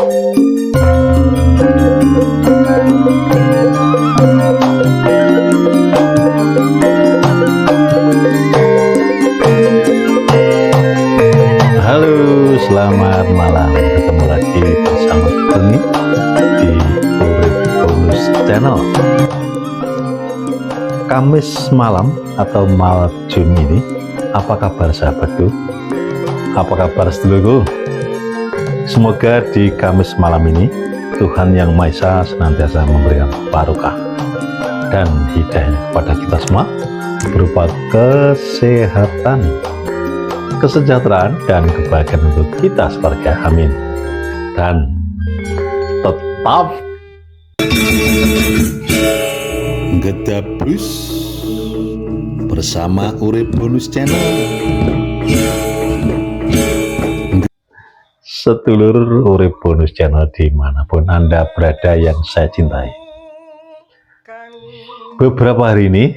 Halo, selamat malam. Ketemu lagi bersama kami di Urip Bonus Channel. Kamis malam atau malam Juni ini, apa kabar sahabatku? Apa kabar sedulurku? Semoga di Kamis malam ini Tuhan Yang Maha Esa senantiasa memberikan barokah dan hidayah kepada kita semua berupa kesehatan, kesejahteraan, dan kebahagiaan untuk kita sekeluarga. Amin. Dan tetap Gedabus bersama Urip Bonus Channel. sedulur Urip Bonus Channel dimanapun Anda berada yang saya cintai. Beberapa hari ini,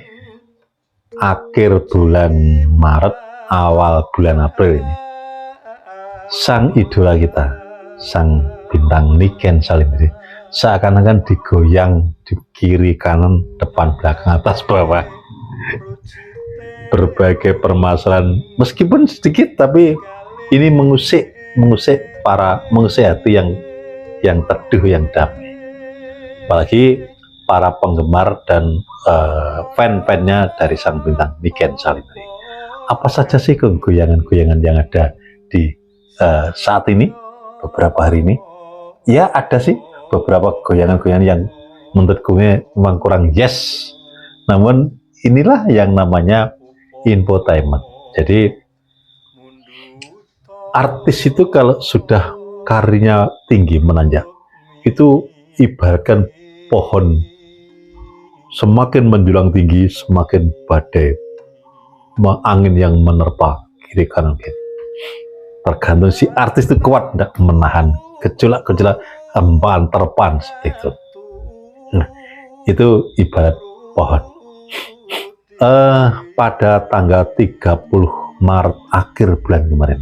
akhir bulan Maret, awal bulan April ini, sang idola kita, sang bintang Niken Salindri, seakan-akan digoyang di kiri kanan, depan belakang, atas bawah. Berbagai permasalahan, meskipun sedikit, tapi ini mengusik hati yang teduh, yang damai. Apalagi para penggemar dan fan-fannya dari sang bintang Niken Salindri. Apa saja sih goyangan-goyangan yang ada di saat ini, beberapa hari ini? Ya, ada sih beberapa goyangan-goyangan yang menurut gue memang kurang yes. Namun inilah yang namanya infotainment. Jadi artis itu kalau sudah karirnya tinggi menanjak, itu ibaratkan pohon, semakin menjulang tinggi semakin badai, angin yang menerpa kiri kanan kiri. Tergantung si artis itu kuat tidak menahan gejolak-gejolak hembaan terpan seperti itu. Nah, itu ibarat pohon. Pada tanggal 30 Maret akhir bulan kemarin,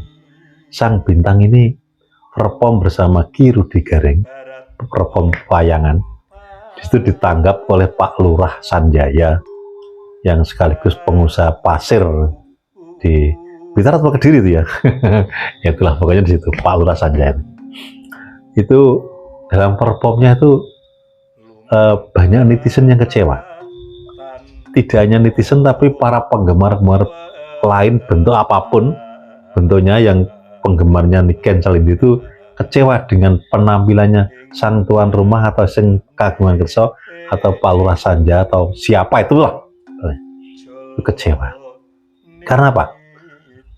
sang bintang ini perform bersama Ki Rudi Gareng, perform wayangan. Di situ ditanggap oleh Pak Lurah Sanjaya yang sekaligus pengusaha pasir di Blitar atau Kediri itu ya. Itulah pokoknya di situ Pak Lurah Sanjaya. Itu dalam performnya itu banyak netizen yang kecewa. Tidak hanya netizen tapi para penggemar-penggemar lain, bentuk apapun bentuknya, yang penggemarnya Niken Salindri itu kecewa dengan penampilannya sang tuan rumah atau sang kagungan kerso atau Pak Lurah Sanjaya atau siapa itulah. Itu kecewa. Karena apa?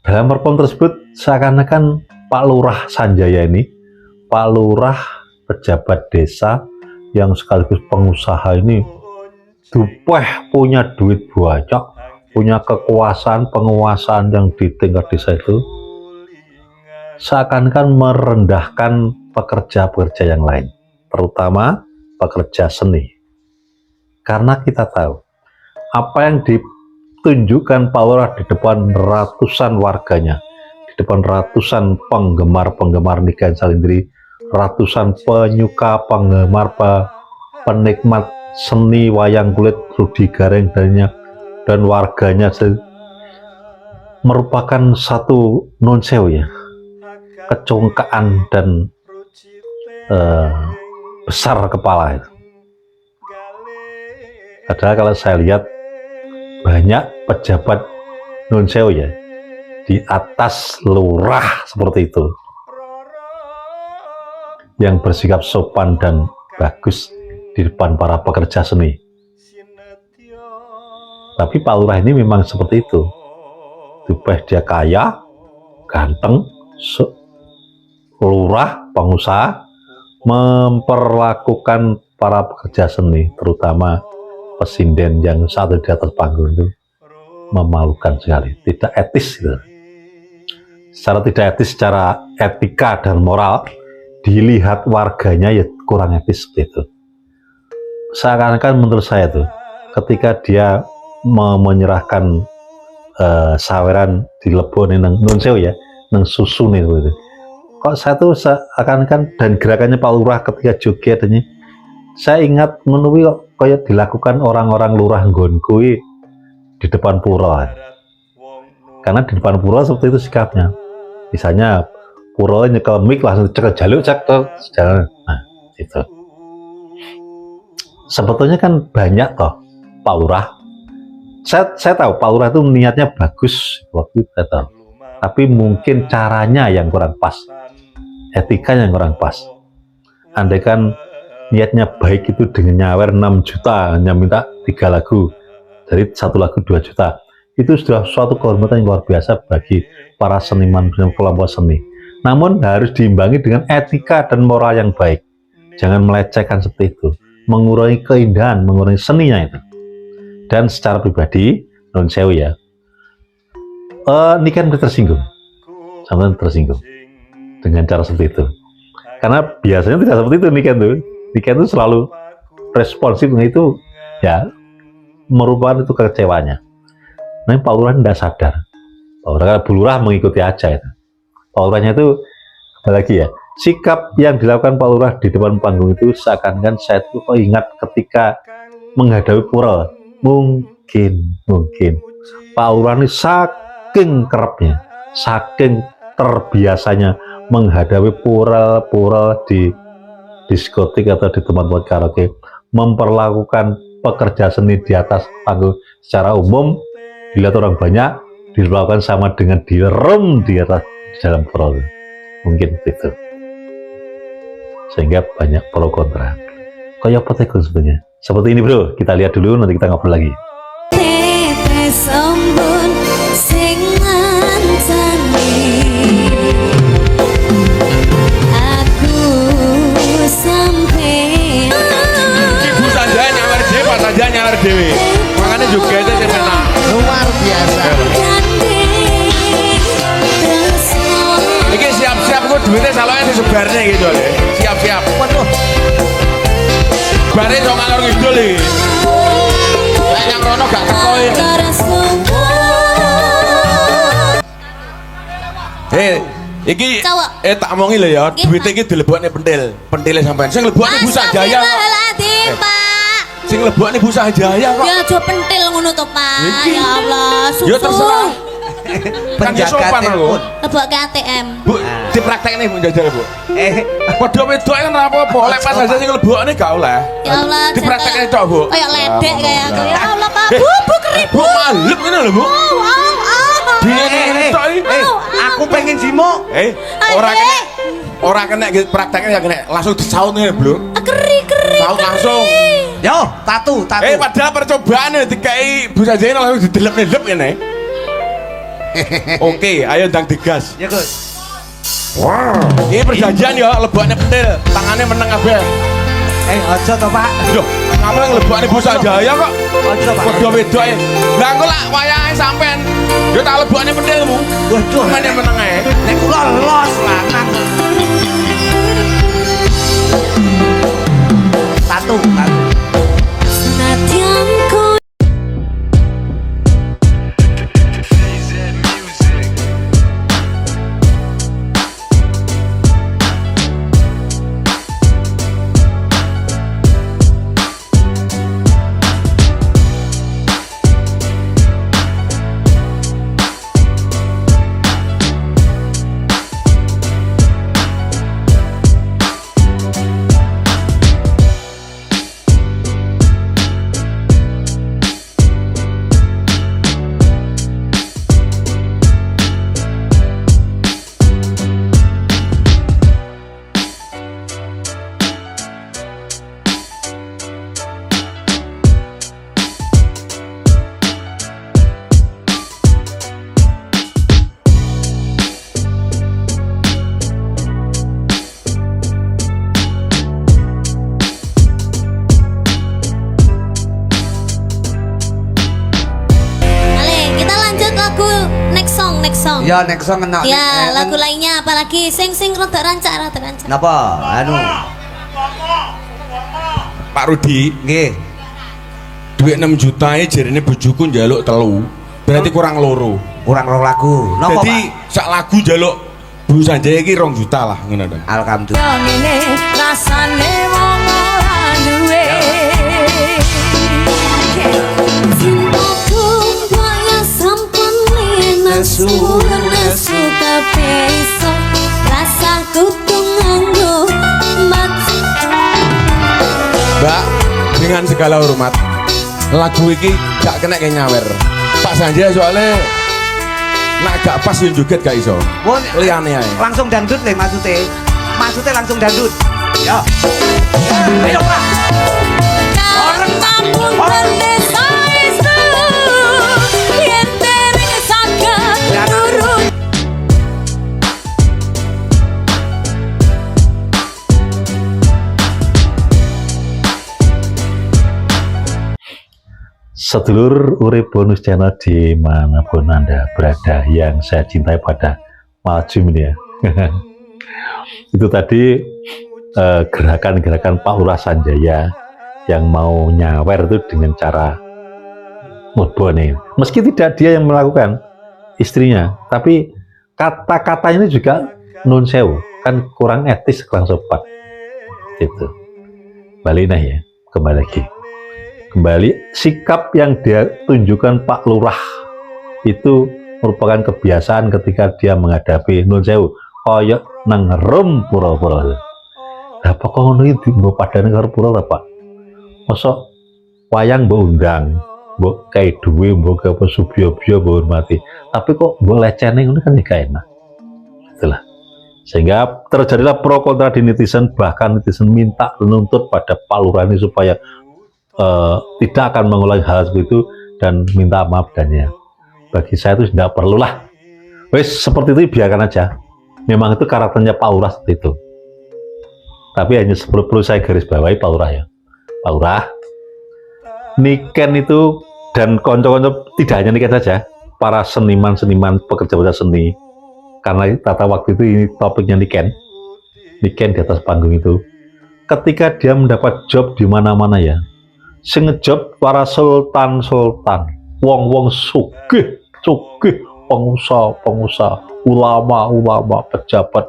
Dalam perform tersebut seakan-akan Pak Lurah Sanjaya ini, Pak Lurah pejabat desa yang sekaligus pengusaha ini punya duit banyak, punya kekuasaan, penguasaan yang di tingkat desa itu, seakan-akan merendahkan pekerja-pekerja yang lain, terutama pekerja seni. Karena kita tahu apa yang ditunjukkan Pak Lurah di depan ratusan warganya, di depan ratusan penggemar Niken Salindri, ratusan penyuka, penggemar, penikmat seni wayang kulit Rudi Gareng dan warganya, merupakan satu non-sewu ya, kecongkaan dan besar kepala itu. Padahal kalau saya lihat banyak pejabat non-sewu ya di atas lurah seperti itu yang bersikap sopan dan bagus di depan para pekerja seni. Tapi Pak Lurah ini memang seperti itu. Dia kaya, ganteng, lurah, pengusaha, memperlakukan para pekerja seni, terutama pesinden yang satu di atas panggung itu, memalukan sekali, tidak etis gitu. Secara tidak etis, secara etika dan moral, dilihat warganya ya kurang etis seperti itu. Seakan-akan menurut saya tuh, ketika dia menyerahkan saweran di lebone nang nun sewu ya, nang susu nih gitu. kok saya tuh seakan-akan dan gerakannya Pak Lurah ketika joget ini saya ingat menuwi kok kayak dilakukan orang-orang lurah nggon kuwi di depan pura. Karena di depan pura seperti itu sikapnya. Misalnya pura nyekel mic langsung cekel jaluk cek jalan. Nah, itu. Sebetulnya kan banyak toh Pak Lurah. Saya tahu Pak Lurah itu niatnya bagus waktu itu saya tahu. Tapi mungkin caranya yang kurang pas. Etikanya yang kurang pas. Andai kan niatnya baik itu dengan nyawer 6 juta hanya minta 3 lagu dari 1 lagu 2 juta itu sudah suatu kehormatan yang luar biasa bagi para seniman kelompok seni. Namun harus diimbangi dengan etika dan moral yang baik. Jangan melecehkan seperti itu, mengurangi keindahan, mengurangi seninya itu. Dan secara pribadi non sewu ya, ini kan tersinggung, sampai tersinggung dengan cara seperti itu. Karena biasanya tidak seperti itu Niken tuh selalu responsif itu ya merupakan itu kekecewanya. Nah Pak Lurah tidak sadar. Pak Lurah mengikuti aja itu. Pak Lurahnya itu lagi ya sikap yang dilakukan Pak Lurah di depan panggung itu seakan-akan saya itu ingat ketika menghadapi pura. Mungkin Pak Lurah ini saking kerapnya, saking terbiasanya menghadapi pura di diskotik atau di tempat-tempat karaoke memperlakukan pekerja seni di atas panggung secara umum dilihat orang banyak dilakukan sama dengan direm di atas di dalam pura. Mungkin itu sehingga banyak pro kontra kayak apa tegur sebenarnya seperti ini bro. Kita lihat dulu nanti kita ngobrol lagi. Saja nyawer dewe makanya juga itu enak luar biasa. Ini siap-siap kok duitnya salahnya disebarnya gitu deh. Siap-siap waduh barnya dong ngalor ngidul nih yang Rono gak tekoin. Iki tak omongi lho ya duitnya ini dileboknya pentilnya sampean sing leboknya Busa Jaya sing lebokne Busa Jaya kok. Ya aja pentil ngono to, Pak. Ya Allah, susu. Ya terserah. Kan sopan lho. Lebokke ATM. Bu, dipraktekne Bu jajal, Bu. Padha wedok kan ora apa-apa, lek pas aja sing lebokne gak oleh. Ya Allah, dipraktekne tok, Bu. Kayak ledek kayak. Ya Allah, Pak. Bu kerip. Bu malep ngene lho, Bu. Dene tok iki. Aku pengen simo. Ora kena prakteknya ya kena langsung disaut ngene, Bro. Keri. Saut langsung. Yo, tatu. Padahal percobaan dikai Busa Jaya langsung didelep-delep ngene. Oke, ayo ndang digas. Ya, Gus. Ini perjanjian ya, lebokne pentil, tangannya meneng kabeh. Aja to, Pak. Loh, ngapa lebokne Busa Jaya kok? Aja, Pak. Padha wedoke. Lah engko lak wayahe sampean, yo tak lebokne pentilmu. Waduh, meneng meneng ae. Nek kula los lanang. Tatu. Ya next song kena. Ya lagu lainnya apalagi sing rada rancak. Napa? Anu. Pak Rudi, Nggih. duit 6 juta jarine bojoku njaluk 3. Berarti kurang loro. Kurang 2 lagu. Napa, Jadi sak lagu njaluk Bu Sanjaya iki 2 juta lah ngono to. Alhamdulillah. ngene rasane wong ora duwe Cintaku kaya sampun nesu nesu tapi iso rasaku tuh nganggo mati. Mbak, dengan segala hormat, lagu iki gak kena kayak nyawer. Pak Sanjaya soalnya nak gak pas yang joget gak iso. Mun Liyane ae. langsung dangdut le maksudnya. Maksudnya langsung dangdut. Ya. Ayo Pak. karena pun desa isu yen dereng saged nurut Sedulur urip bonus channel dimanapun Anda berada yang saya cintai pada Malcum ini ya. Itu tadi gerakan-gerakan Pak Lurah Sanjaya yang mau nyawer itu dengan cara modbone. Meski tidak dia yang melakukan, istrinya, tapi kata-kata ini juga nun sewu, kan kurang etis, kurang sopan. Itu. Balik nah ya, kembali lagi. Kembali, sikap yang dia tunjukkan Pak Lurah itu merupakan kebiasaan ketika dia menghadapi nun sewu koyok nang rum pura-pura. Lah apa kok ngono iki mbok padane karo pura ta, Pak? Mosok wayang mbok undang, mbok kae duwe, mbok apa subyo-byo mbok hormati. Tapi kok mbok lecene ngono kan gak enak. Itulah. Sehingga terjadilah pro kontra di netizen, bahkan netizen minta menuntut pada Pak Lurah ini supaya tidak akan mengulangi hal seperti itu dan minta maaf dannya. Bagi saya itu tidak perlulah. Wes seperti itu biarkan aja. Memang itu karakternya Pak Lurah seperti itu. Tapi hanya perlu saya garis bawahi Pak Lurah ya. Pak Lurah, Niken itu dan konco-konco tidak hanya Niken saja, para seniman-seniman pekerja seni. Karena tata waktu itu ini topiknya Niken di atas panggung itu. Ketika dia mendapat job di mana-mana ya, sing ngejob para sultan-sultan, wong-wong sugih, pengusaha, ulama, pejabat,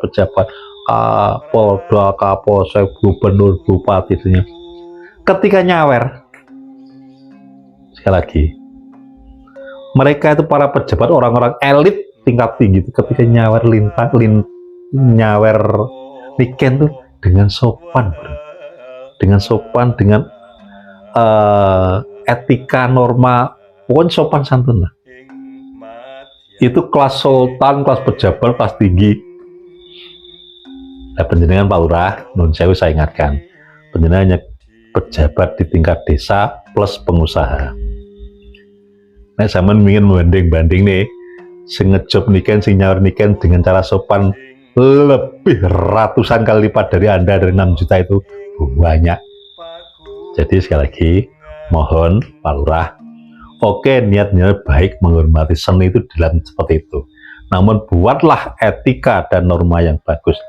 Kapolda, Kapolsek, gubernur, bupati, itunya. Ketika nyawer, sekali lagi, mereka itu para pejabat, orang-orang elit tingkat tinggi, ketika nyawer nyawer Niken tuh dengan sopan, bro. dengan etika, norma, pokoknya sopan santun lah. Itu kelas sultan, kelas pejabat, kelas tinggi. Nah, penjenengan Pak Lurah, nun sewu saya ingatkan, penjenengan hanya pejabat di tingkat desa plus pengusaha. Nah, zaman ingin membanding-banding nih, sing ngejob Niken, sing nyawer Niken dengan cara sopan lebih ratusan kali lipat dari Anda, dari 6 juta itu banyak. Jadi sekali lagi, mohon Pak Lurah, oke niatnya baik menghormati seni itu dalam seperti itu. Namun buatlah etika dan norma yang bagus.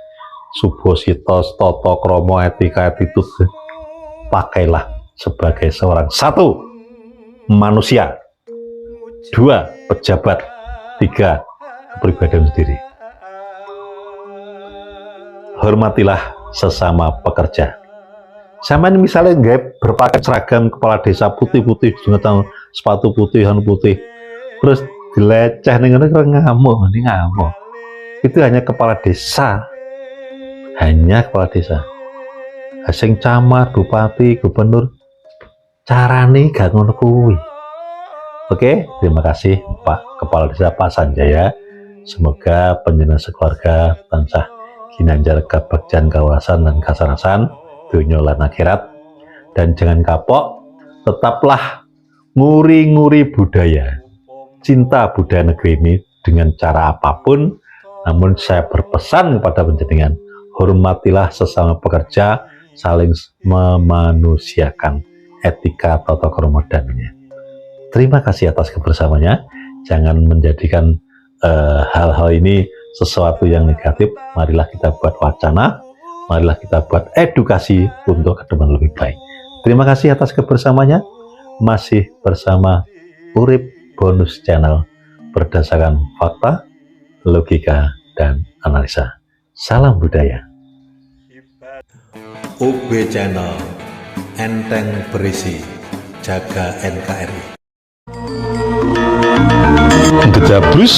Subhositos, toto, kromo, etika, attitude. Pakailah sebagai seorang, 1, manusia, 2, pejabat, 3, kepribadian sendiri. Hormatilah sesama pekerja. Sama ini misalnya nggak berpakaian seragam kepala desa putih-putih, dengan sepatu putih, terus dileceh nih ngamuk. Itu hanya kepala desa, Asing camat, bupati, gubernur, carane gak ngono kuwi. Oke, terima kasih Pak Kepala Desa Pak Sanjaya. Semoga panjenengan sekeluarga tansah ginanjar kabagjan kawasan dan kasarasan dunya lan akhirat. Dan jangan kapok, tetaplah nguri-nguri budaya, cinta budaya negeri ini dengan cara apapun. Namun saya berpesan kepada panjenengan, hormatilah sesama pekerja, saling memanusiakan, etika tata krama dannya. Terima kasih atas kebersamaannya. Jangan menjadikan hal-hal ini sesuatu yang negatif. Marilah kita buat wacana, marilah kita buat edukasi untuk ke depan lebih baik. Terima kasih atas kebersamaannya. Masih bersama Urip Bonus Channel berdasarkan fakta, logika, dan analisa. Salam budaya. UB Channel, enteng berisi, jaga NKRI. Gejabrus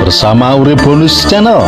bersama Urip Bonus Channel.